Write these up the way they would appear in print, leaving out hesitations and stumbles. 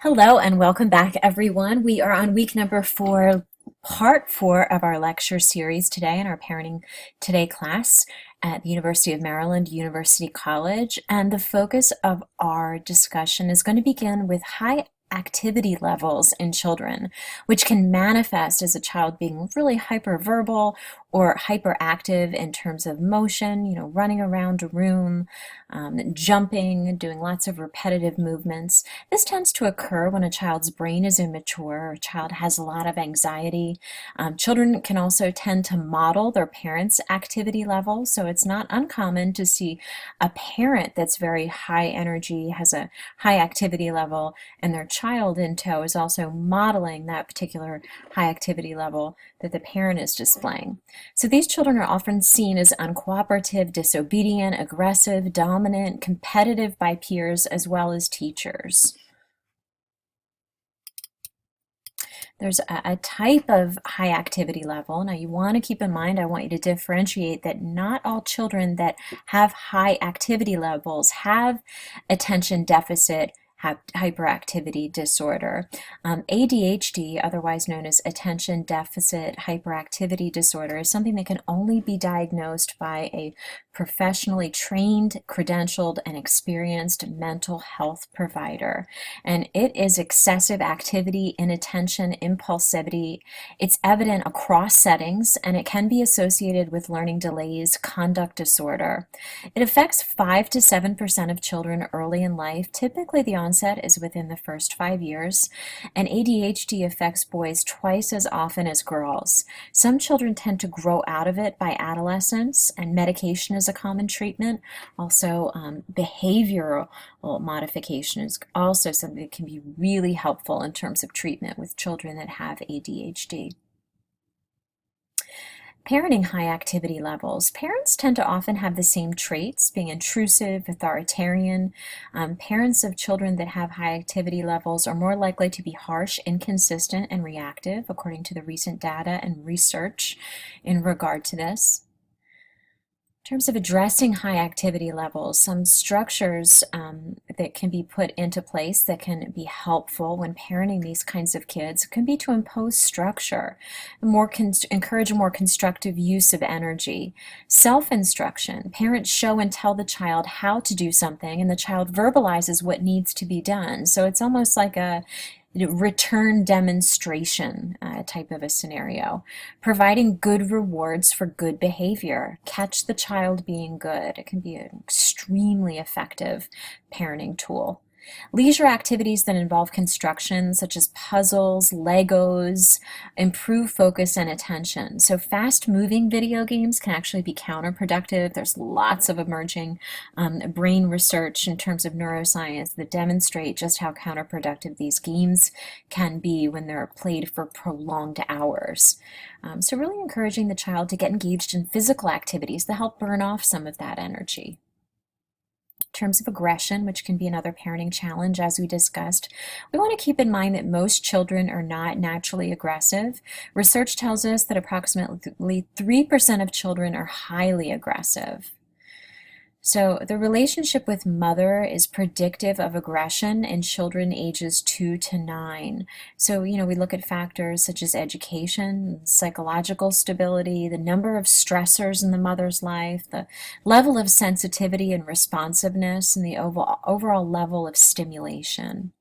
Hello and welcome back, everyone. We are on week number 4, part 4 of our lecture series today in our Parenting Today class at the University of Maryland, University College. And the focus of our discussion is going to begin with high activity levels in children, which can manifest as a child being really hyperverbal or hyperactive in terms of motion, running around a room, jumping, doing lots of repetitive movements. This tends to occur when a child's brain is immature or a child has a lot of anxiety. Children can also tend to model their parents' activity level, so it's not uncommon to see a parent that's very high energy, has a high activity level, and their child in tow is also modeling that particular high activity level that the parent is displaying. So these children are often seen as uncooperative, disobedient, aggressive, dominant, competitive by peers as well as teachers. There's a type of high activity level. Now you want to keep in mind, I want you to differentiate that not all children that have high activity levels have attention deficit hyperactivity disorder. ADHD, otherwise known as attention deficit hyperactivity disorder, is something that can only be diagnosed by a professionally trained, credentialed, and experienced mental health provider. And it is excessive activity, inattention, impulsivity. It's evident across settings, and it can be associated with learning delays, conduct disorder. It affects 5 to 7% of children early in life. Typically, the onset is within the first 5 years, and ADHD affects boys twice as often as girls. Some children tend to grow out of it by adolescence, and medication is a common treatment. Also, behavioral modification is also something that can be really helpful in terms of treatment with children that have ADHD. Parenting high activity levels. Parents tend to often have the same traits, being intrusive, authoritarian. Parents of children that have high activity levels are more likely to be harsh, inconsistent, and reactive, according to the recent data and research in regard to this. In terms of addressing high activity levels, some structures that can be put into place that can be helpful when parenting these kinds of kids can be to impose structure, encourage a more constructive use of energy. Self-instruction. Parents show and tell the child how to do something, and the child verbalizes what needs to be done. So it's almost like a return demonstration type of a scenario. Providing good rewards for good behavior. Catch the child being good. It can be an extremely effective parenting tool. Leisure activities that involve construction, such as puzzles, Legos, improve focus and attention. So fast-moving video games can actually be counterproductive. There's lots of emerging brain research in terms of neuroscience that demonstrate just how counterproductive these games can be when they're played for prolonged hours. So really encouraging the child to get engaged in physical activities to help burn off some of that energy. In terms of aggression, which can be another parenting challenge, as we discussed, we want to keep in mind that most children are not naturally aggressive. Research tells us that approximately 3% of children are highly aggressive. So the relationship with mother is predictive of aggression in children ages 2 to 9. So, we look at factors such as education, psychological stability, the number of stressors in the mother's life, the level of sensitivity and responsiveness, and the overall level of stimulation.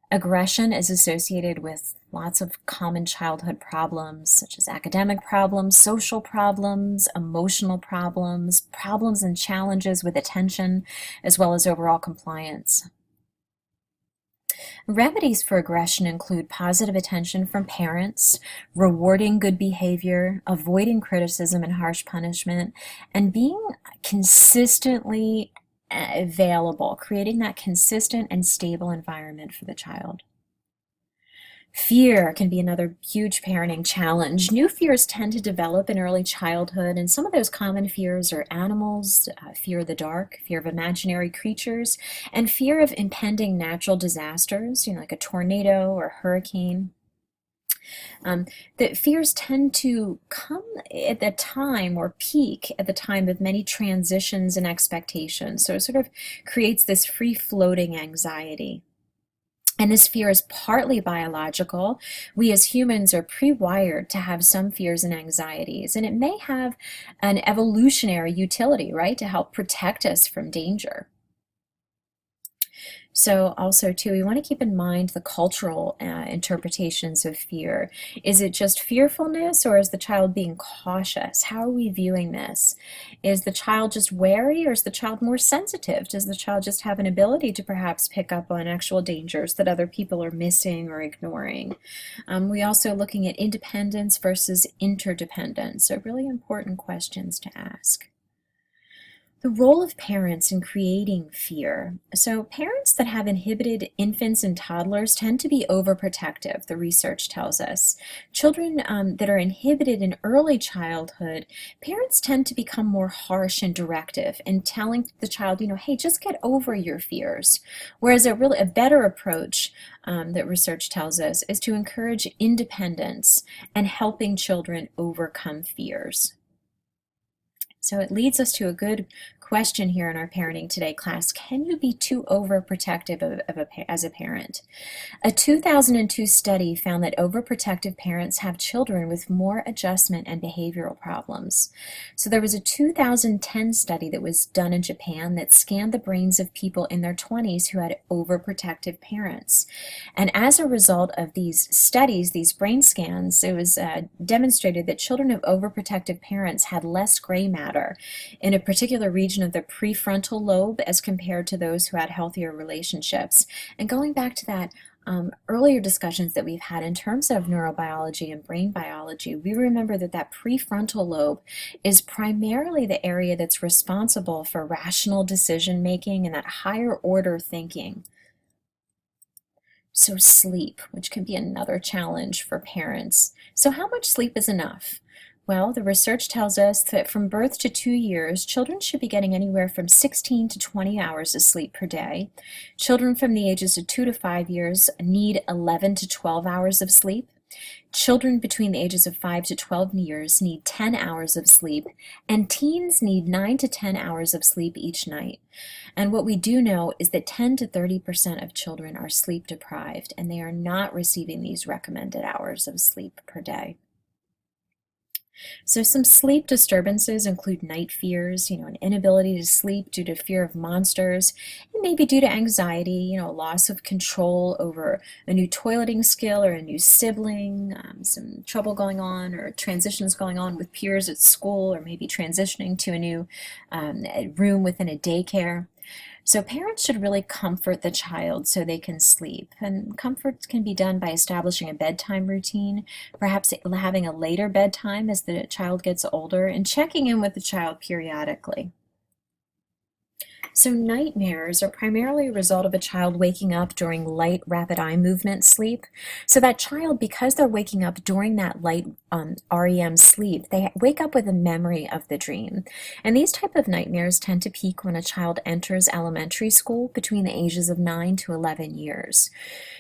Aggression is associated with lots of common childhood problems, such as academic problems, social problems, emotional problems, problems and challenges with attention, as well as overall compliance. Remedies for aggression include positive attention from parents, rewarding good behavior, avoiding criticism and harsh punishment, and being consistently available, creating that consistent and stable environment for the child. Fear can be another huge parenting challenge. New fears tend to develop in early childhood, and some of those common fears are animals, fear of the dark, fear of imaginary creatures, and fear of impending natural disasters, like a tornado or hurricane. The fears tend to come at the time or peak at the time of many transitions and expectations. So it sort of creates this free-floating anxiety. And this fear is partly biological. We as humans are pre-wired to have some fears and anxieties, and it may have an evolutionary utility, right, to help protect us from danger. So also too, we want to keep in mind the cultural interpretations of fear. Is it just fearfulness, or is the child being cautious? How are we viewing this? Is the child just wary, or is the child more sensitive? Does the child just have an ability to perhaps pick up on actual dangers that other people are missing or ignoring? We also are looking at independence versus interdependence. So really important questions to ask. The role of parents in creating fear. So parents that have inhibited infants and toddlers tend to be overprotective, the research tells us. Children that are inhibited in early childhood, parents tend to become more harsh and directive and telling the child, hey, just get over your fears. Whereas a better approach that research tells us is to encourage independence and helping children overcome fears. So it leads us to a good question here in our Parenting Today class. Can you be too overprotective as a parent? A 2002 study found that overprotective parents have children with more adjustment and behavioral problems. So there was a 2010 study that was done in Japan that scanned the brains of people in their 20s who had overprotective parents. And as a result of these studies, these brain scans, it was demonstrated that children of overprotective parents had less gray matter in a particular region of the prefrontal lobe as compared to those who had healthier relationships. And going back to that earlier discussions that we've had in terms of neurobiology and brain biology, we remember that that prefrontal lobe is primarily the area that's responsible for rational decision making and that higher order thinking. So sleep, which can be another challenge for parents. So how much sleep is enough? Well, the research tells us that from birth to 2 years, children should be getting anywhere from 16 to 20 hours of sleep per day. Children from the ages of 2 to 5 years need 11 to 12 hours of sleep. Children between the ages of 5 to 12 years need 10 hours of sleep, and teens need 9 to 10 hours of sleep each night. And what we do know is that 10 to 30% of children are sleep deprived, and they are not receiving these recommended hours of sleep per day. So some sleep disturbances include night fears, an inability to sleep due to fear of monsters, and maybe due to anxiety, loss of control over a new toileting skill or a new sibling, some trouble going on or transitions going on with peers at school, or maybe transitioning to a new room within a daycare. So parents should really comfort the child so they can sleep. And comfort can be done by establishing a bedtime routine, perhaps having a later bedtime as the child gets older, and checking in with the child periodically. So nightmares are primarily a result of a child waking up during light, rapid eye movement sleep. So that child, because they're waking up during that light REM sleep, they wake up with a memory of the dream. And these type of nightmares tend to peak when a child enters elementary school between the ages of 9 to 11 years.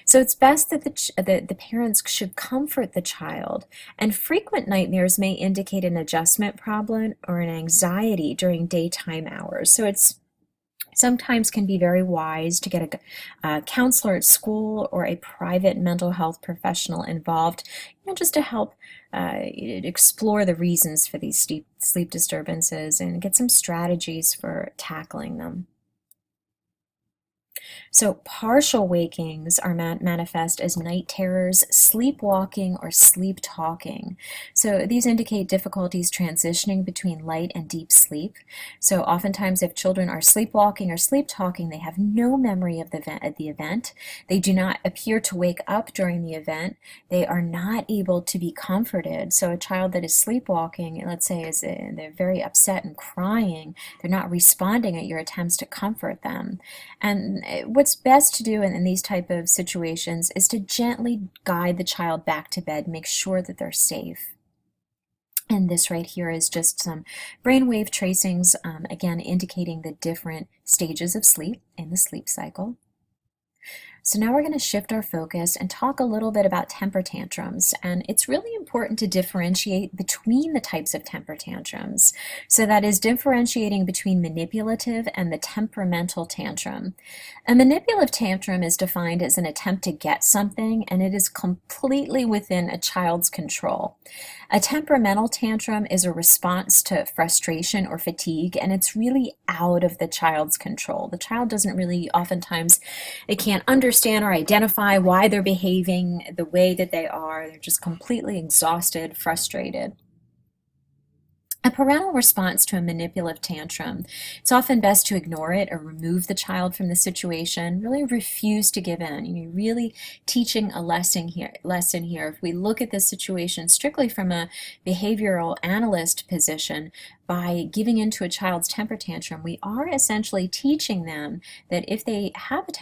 So it's best that the parents should comfort the child. And frequent nightmares may indicate an adjustment problem or an anxiety during daytime hours. So it's sometimes can be very wise to get a counselor at school or a private mental health professional involved, just to help explore the reasons for these sleep disturbances and get some strategies for tackling them. So partial wakings are manifest as night terrors, sleepwalking, or sleep talking. So these indicate difficulties transitioning between light and deep sleep. So oftentimes if children are sleepwalking or sleep talking, they have no memory of the event. They do not appear to wake up during the event. They are not able to be comforted. So a child that is sleepwalking, let's say, they're very upset and crying, they're not responding at your attempts to comfort them. And what's best to do in these type of situations is to gently guide the child back to bed, make sure that they're safe. And this right here is just some brainwave tracings, again indicating the different stages of sleep in the sleep cycle. So now we're going to shift our focus and talk a little bit about temper tantrums. And it's really important to differentiate between the types of temper tantrums. So that is differentiating between manipulative and the temperamental tantrum. A manipulative tantrum is defined as an attempt to get something, and it is completely within a child's control. A temperamental tantrum is a response to frustration or fatigue, and it's really out of the child's control. The child doesn't really, oftentimes, they can't understand or identify why they're behaving the way that they are. They're just completely exhausted, frustrated. A parental response to a manipulative tantrum, it's often best to ignore it or remove the child from the situation, really refuse to give in. You're really teaching a lesson here. If we look at this situation strictly from a behavioral analyst position, by giving into a child's temper tantrum, we are essentially teaching them that if they have a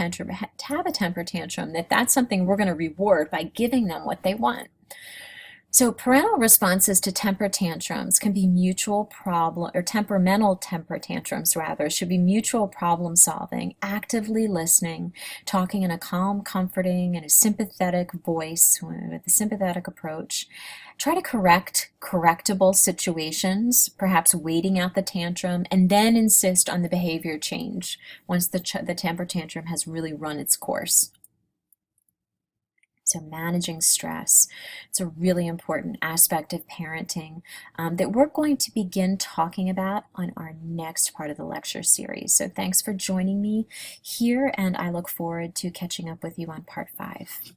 temper tantrum, that's something we're going to reward by giving them what they want. So parental responses to temper tantrums can be temperamental temper tantrums rather, should be mutual problem solving, actively listening, talking in a calm, comforting, and a sympathetic voice with a sympathetic approach. Try to correct correctable situations, perhaps waiting out the tantrum, and then insist on the behavior change once the temper tantrum has really run its course. So managing stress, it's a really important aspect of parenting that we're going to begin talking about on our next part of the lecture series. So thanks for joining me here, and I look forward to catching up with you on part 5.